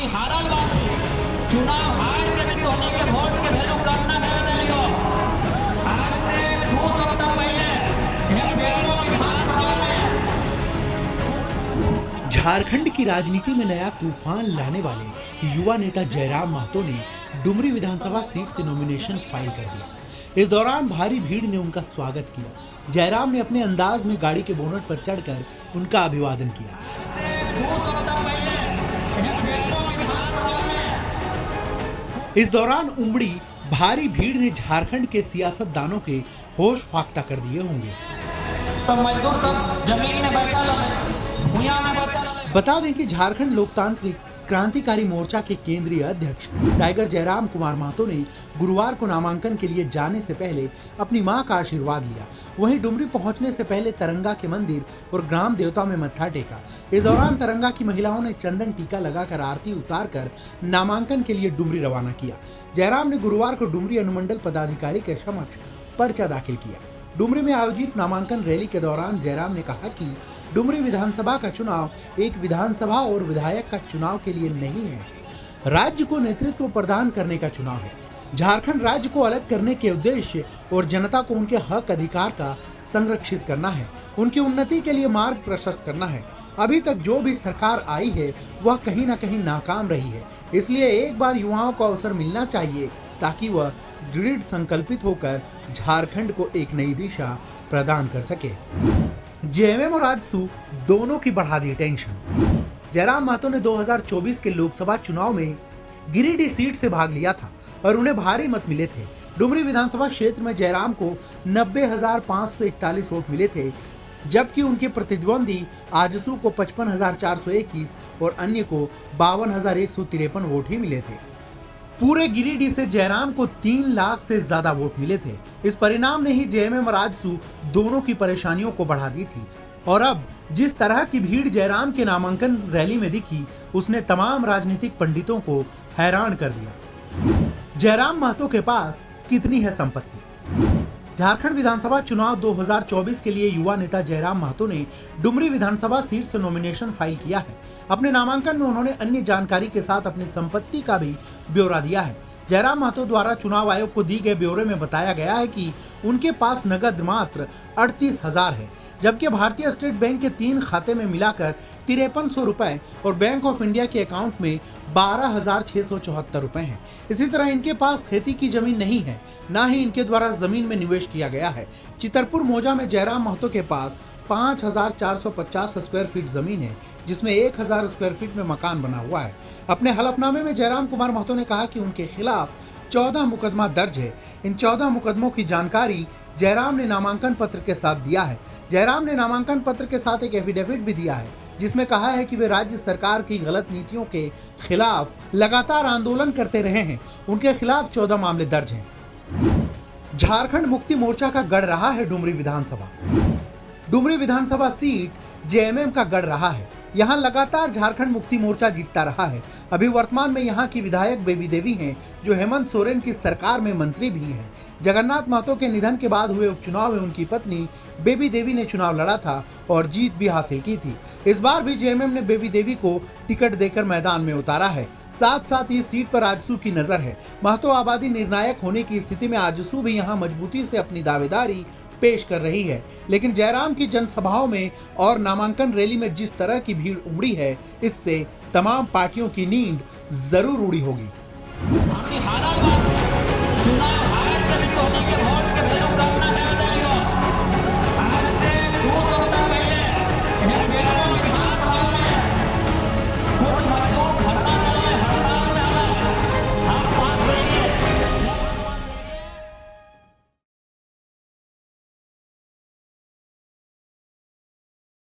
हमने हारल बाबू चुनाव हार के भी होने के वोट के वैल्यू करना नहीं देगा। आज से 2 सप्ताह पहले यह बेरों विधानसभा में झारखंड की राजनीति में नया तूफान लाने वाले युवा नेता जयराम महतो ने डुमरी विधानसभा सीट से नॉमिनेशन फाइल कर दिया। इस दौरान भारी भीड़ ने उनका स्वागत किया। जयराम ने अपने अंदाज में गाड़ी के बोनट पर चढ़कर उनका अभिवादन किया। इस दौरान उमड़ी भारी भीड़ ने झारखंड के सियासतदानों के होश फाख्ता कर दिए होंगे। तो मजदूर सब जमीन में बैठा रहे, भूया में बैठा रहे। बता दें कि झारखंड लोकतांत्रिक क्रांतिकारी मोर्चा के केंद्रीय अध्यक्ष टाइगर जयराम कुमार महतो ने गुरुवार को नामांकन के लिए जाने से पहले अपनी मां का आशीर्वाद लिया। वहीं डुमरी पहुंचने से पहले तरंगा के मंदिर और ग्राम देवता में मत्था टेका। इस दौरान तरंगा की महिलाओं ने चंदन टीका लगाकर आरती उतारकर नामांकन के लिए डुमरी रवाना किया। जयराम ने गुरुवार को डुमरी अनुमंडल पदाधिकारी के समक्ष पर्चा दाखिल किया। डुमरी में आयोजित नामांकन रैली के दौरान जयराम ने कहा कि डुमरी विधानसभा का चुनाव एक विधानसभा और विधायक का चुनाव के लिए नहीं है, राज्य को नेतृत्व प्रदान करने का चुनाव है। झारखंड राज्य को अलग करने के उद्देश्य और जनता को उनके हक अधिकार का संरक्षित करना है, उनकी उन्नति के लिए मार्ग प्रशस्त करना है। अभी तक जो भी सरकार आई है वह कहीं ना कहीं नाकाम रही है, इसलिए एक बार युवाओं को अवसर मिलना चाहिए ताकि वह दृढ़ संकल्पित होकर झारखंड को एक नई दिशा प्रदान कर सके। जेएमएम और आजसू दोनों की बढ़ा दी टेंशन। जयराम महतो ने 2024 के लोकसभा चुनाव में गिरिडीह सीट से भाग लिया था और उन्हें भारी मत मिले थे। डुमरी विधानसभा क्षेत्र में जयराम को 90,541 वोट मिले थे, जबकि उनके प्रतिद्वंदी आजसू को 55,421 और अन्य को 52,153 वोट ही मिले थे। पूरे गिरिडीह से जयराम को 3 लाख से ज्यादा वोट मिले थे। इस परिणाम ने ही जेएमएम और आजसू दोनों की परेशानियों को बढ़ा दी थी और अब जिस तरह की भीड़ जयराम के नामांकन रैली में दिखी उसने तमाम राजनीतिक पंडितों को हैरान कर दिया। जयराम महतो के पास कितनी है संपत्ति? झारखंड विधानसभा चुनाव 2024 के लिए युवा नेता जयराम महतो ने डुमरी विधानसभा सीट से नॉमिनेशन फाइल किया है। अपने नामांकन में उन्होंने अन्य जानकारी के साथ अपनी संपत्ति का भी ब्यौरा दिया है। जयराम महतो द्वारा चुनाव आयोग को दी गए ब्यौरे में बताया गया है कि उनके पास नगद मात्र 38,000 है, जबकि भारतीय स्टेट बैंक के 3 खाते में मिलाकर 5300 रुपए और बैंक ऑफ इंडिया के अकाउंट में 12,674 रुपए हैं। इसी तरह इनके पास खेती की जमीन नहीं है, ना ही इनके द्वारा जमीन में निवेश किया गया है। चितरपुर मौजा में जयराम महतो के पास 5,450 स्क्वायर फीट जमीन है, जिसमें 1,000 स्क्वायर फीट में मकान बना हुआ है। अपने हलफनामे में जयराम कुमार महतो ने कहा कि उनके खिलाफ 14 मुकदमा दर्ज है। इन 14 मुकदमों की जानकारी जयराम ने नामांकन पत्र के साथ दिया है। जयराम ने नामांकन पत्र के साथ एक एफिडेविट भी दिया है, जिसमें कहा है कि वे राज्य सरकार की गलत नीतियों के खिलाफ लगातार आंदोलन करते रहे हैं। उनके खिलाफ 14 मामले दर्ज हैं। झारखंड मुक्ति मोर्चा का गढ़ रहा है डुमरी विधानसभा। डुमरी विधानसभा सीट जेएमएम का गढ़ रहा है। यहाँ लगातार झारखंड मुक्ति मोर्चा जीतता रहा है। अभी वर्तमान में यहाँ की विधायक बेबी देवी हैं, जो हेमंत सोरेन की सरकार में मंत्री भी हैं। जगन्नाथ महतो के निधन के बाद हुए उपचुनाव में उनकी पत्नी बेबी देवी ने चुनाव लड़ा था और जीत भी हासिल की थी। इस बार भी जेएमएम ने बेबी देवी को टिकट देकर मैदान में उतारा है। साथ साथ इस सीट पर आजसू की नजर है। महतो आबादी निर्णायक होने की स्थिति में आजसू भी यहाँ मजबूती से अपनी दावेदारी पेश कर रही है, लेकिन जयराम की जनसभाओं में और नामांकन रैली में जिस तरह की भीड़ उमड़ी है, इससे तमाम पार्टियों की नींद जरूर उड़ी होगी। हमने हारल बाबू चुनाव हार के भी होने